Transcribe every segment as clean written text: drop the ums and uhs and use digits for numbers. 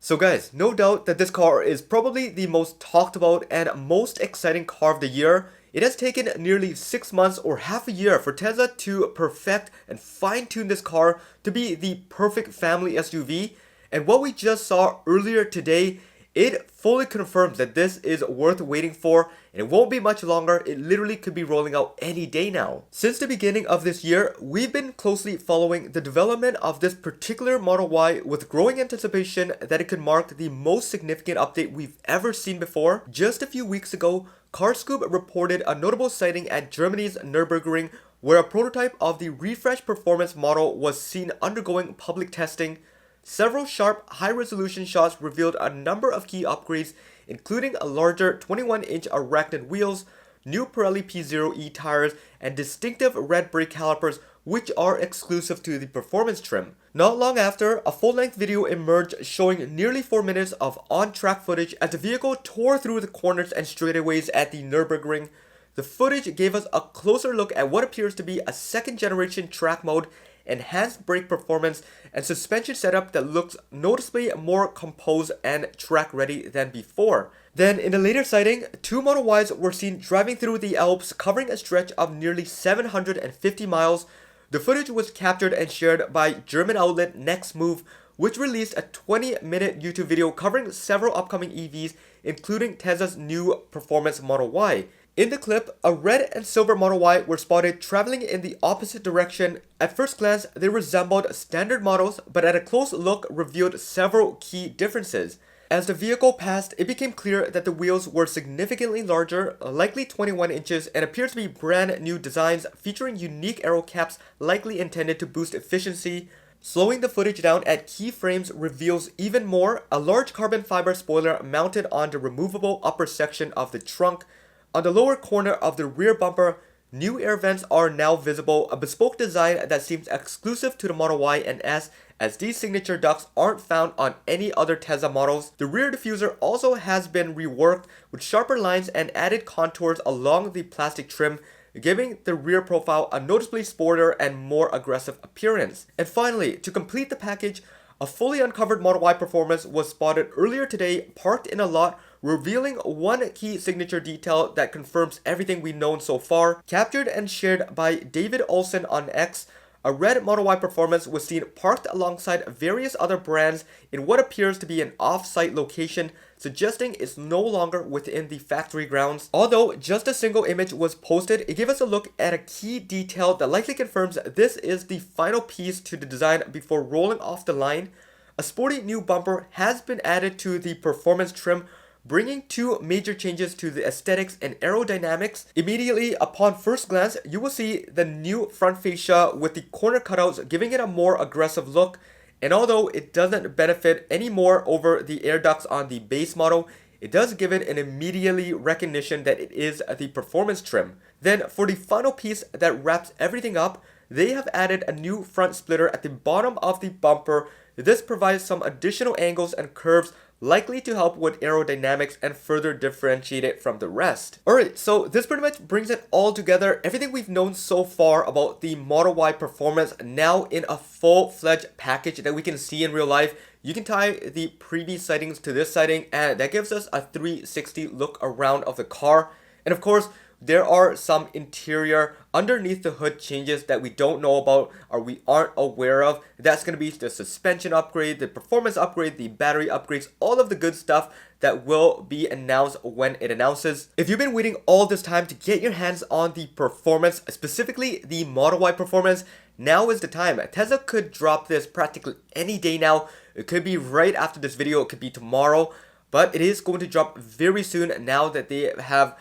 So guys, no doubt that this car is probably the most talked about and most exciting car of the year. It has taken nearly 6 months or half a year for Tesla to perfect and fine-tune this car to be the perfect family SUV. And what we just saw earlier today, it fully confirms that this is worth waiting for, and it won't be much longer. It literally could be rolling out any day now. Since the beginning of this year, we've been closely following the development of this particular Model Y with growing anticipation that it could mark the most significant update we've ever seen before. Just a few weeks ago, CarScoop reported a notable sighting at Germany's Nurburgring where a prototype of the refreshed performance model was seen undergoing public testing. Several sharp, high-resolution shots revealed a number of key upgrades, including a larger 21-inch arachnid wheels, new Pirelli P0E tires, and distinctive red brake calipers, which are exclusive to the performance trim. Not long after, a full-length video emerged showing nearly 4 minutes of on-track footage as the vehicle tore through the corners and straightaways at the Nürburgring. The footage gave us a closer look at what appears to be a second-generation track mode, enhanced brake performance, and suspension setup that looks noticeably more composed and track ready than before. Then in a later sighting, two Model Ys were seen driving through the Alps covering a stretch of nearly 750 miles. The footage was captured and shared by German outlet Nextmove, which released a 20-minute YouTube video covering several upcoming EVs, including Tesla's new performance Model Y. In the clip, a red and silver Model Y were spotted traveling in the opposite direction. At first glance, they resembled standard models, but at a close look revealed several key differences. As the vehicle passed, it became clear that the wheels were significantly larger, likely 21 inches, and appeared to be brand new designs featuring unique aero caps likely intended to boost efficiency. Slowing the footage down at key frames reveals even more, a large carbon fiber spoiler mounted on the removable upper section of the trunk. On the lower corner of the rear bumper, new air vents are now visible, a bespoke design that seems exclusive to the Model Y and S, as these signature ducts aren't found on any other Tesla models. The rear diffuser also has been reworked with sharper lines and added contours along the plastic trim, giving the rear profile a noticeably sportier and more aggressive appearance. And finally, to complete the package, a fully uncovered Model Y Performance was spotted earlier today parked in a lot, revealing one key signature detail that confirms everything we've known so far. Captured and shared by David Olson on X, a red Model Y Performance was seen parked alongside various other brands in what appears to be an off-site location, suggesting it's no longer within the factory grounds. Although just a single image was posted, it gave us a look at a key detail that likely confirms this is the final piece to the design before rolling off the line. A sporty new bumper has been added to the performance trim, bringing two major changes to the aesthetics and aerodynamics. Immediately upon first glance, you will see the new front fascia with the corner cutouts giving it a more aggressive look. And although it doesn't benefit any more over the air ducts on the base model, it does give it an immediately recognition that it is the performance trim. Then for the final piece that wraps everything up, they have added a new front splitter at the bottom of the bumper. This provides some additional angles and curves likely to help with aerodynamics and further differentiate it from the rest. Alright, so this pretty much brings it all together. Everything we've known so far about the Model Y Performance now in a full-fledged package that we can see in real life. You can tie the previous sightings to this sighting, and that gives us a 360 look around of the car. And of course, there are some interior underneath the hood changes that we don't know about or we aren't aware of. That's going to be the suspension upgrade, the performance upgrade, the battery upgrades, all of the good stuff that will be announced when it announces. If you've been waiting all this time to get your hands on the performance, specifically the Model Y Performance, now is the time. Tesla could drop this practically any day now. It could be right after this video, it could be tomorrow, but it is going to drop very soon now that they have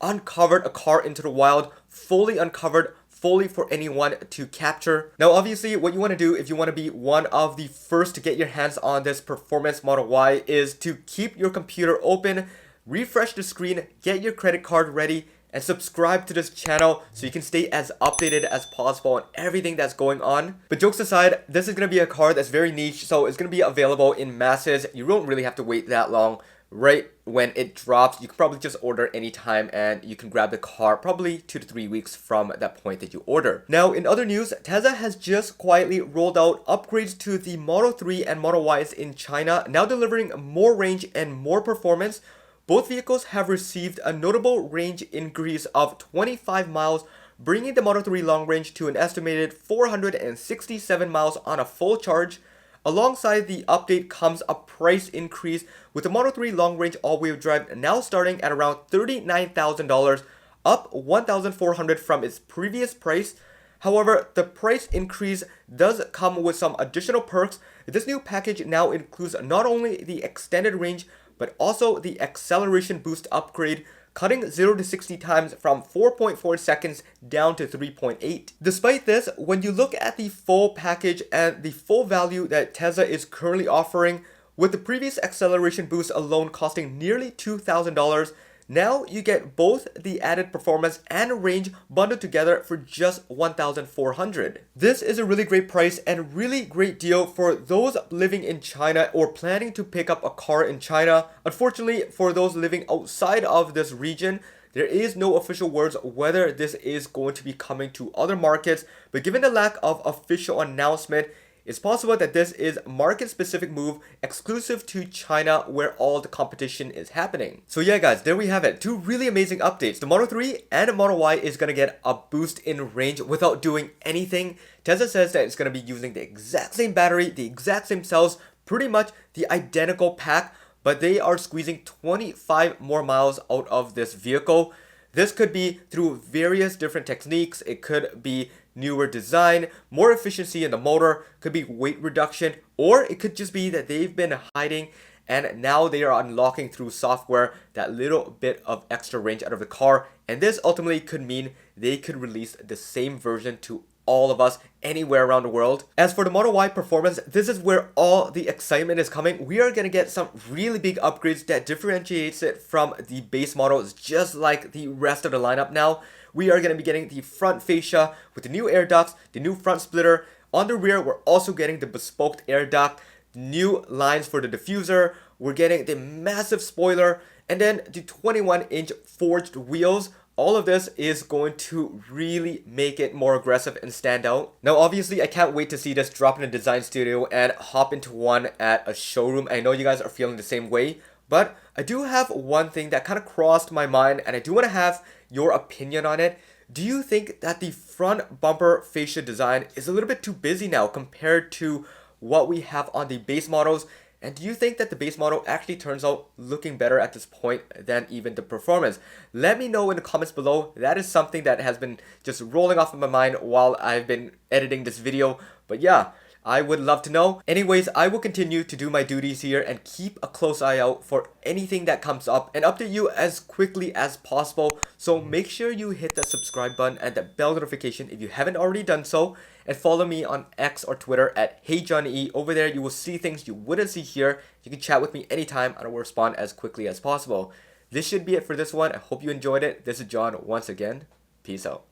uncovered a car into the wild, fully uncovered, fully for anyone to capture. Now obviously what you want to do if you want to be one of the first to get your hands on this performance Model Y is to keep your computer open, refresh the screen, get your credit card ready, and subscribe to this channel so you can stay as updated as possible on everything that's going on. But jokes aside, this is going to be a car that's very niche, so it's going to be available in masses. You don't really have to wait that long. right when it drops. You can probably just order anytime and you can grab the car probably 2 to 3 weeks from that point that you order. Now, in other news, Tesla has just quietly rolled out upgrades to the Model 3 and Model Ys in China, now delivering more range and more performance. Both vehicles have received a notable range increase of 25 miles, bringing the Model 3 long range to an estimated 467 miles on a full charge. Alongside the update comes a price increase, with the Model 3 long range all-wheel drive now starting at around $39,000, up $1,400 from its previous price. However, the price increase does come with some additional perks. This new package now includes not only the extended range, but also the acceleration boost upgrade, cutting 0 to 60 times from 4.4 seconds down to 3.8. Despite this, when you look at the full package and the full value that Tesla is currently offering, with the previous acceleration boost alone costing nearly $2,000, now you get both the added performance and range bundled together for just $1,400. This is a really great price and really great deal for those living in China or planning to pick up a car in China. Unfortunately, for those living outside of this region, there is no official words whether this is going to be coming to other markets, but given the lack of official announcement, it's possible that this is a market-specific move exclusive to China where all the competition is happening. So yeah guys, there we have it. Two really amazing updates. The Model 3 and the Model Y is going to get a boost in range without doing anything. Tesla says that it's going to be using the exact same battery, the exact same cells, pretty much the identical pack, but they are squeezing 25 more miles out of this vehicle. This could be through various different techniques. It could be newer design, more efficiency in the motor, could be weight reduction, or it could just be that they've been hiding and now they are unlocking through software that little bit of extra range out of the car. And this ultimately could mean they could release the same version to all of us anywhere around the world. As for the Model Y performance, this is where all the excitement is coming. We are going to get some really big upgrades that differentiates it from the base models, just like the rest of the lineup now. We are going to be getting the front fascia with the new air ducts, the new front splitter. On the rear, we're also getting the bespoke air duct, new lines for the diffuser. We're getting the massive spoiler, and then the 21-inch forged wheels. All of this is going to really make it more aggressive and stand out. Now, obviously, I can't wait to see this drop in a design studio and hop into one at a showroom. I know you guys are feeling the same way, but I do have one thing that kind of crossed my mind, and I do want to have your opinion on it. Do you think that the front bumper fascia design is a little bit too busy now compared to what we have on the base models? And do you think that the base model actually turns out looking better at this point than even the performance? Let me know in the comments below. That is something that has been just rolling off of my mind while I've been editing this video. But yeah, I would love to know. Anyways, I will continue to do my duties here and keep a close eye out for anything that comes up and update you as quickly as possible. So make sure you hit that subscribe button and that bell notification if you haven't already done so. And follow me on X or Twitter at HeyJohnnyE. Over there, you will see things you wouldn't see here. You can chat with me anytime and I will respond as quickly as possible. This should be it for this one. I hope you enjoyed it. This is John once again. Peace out.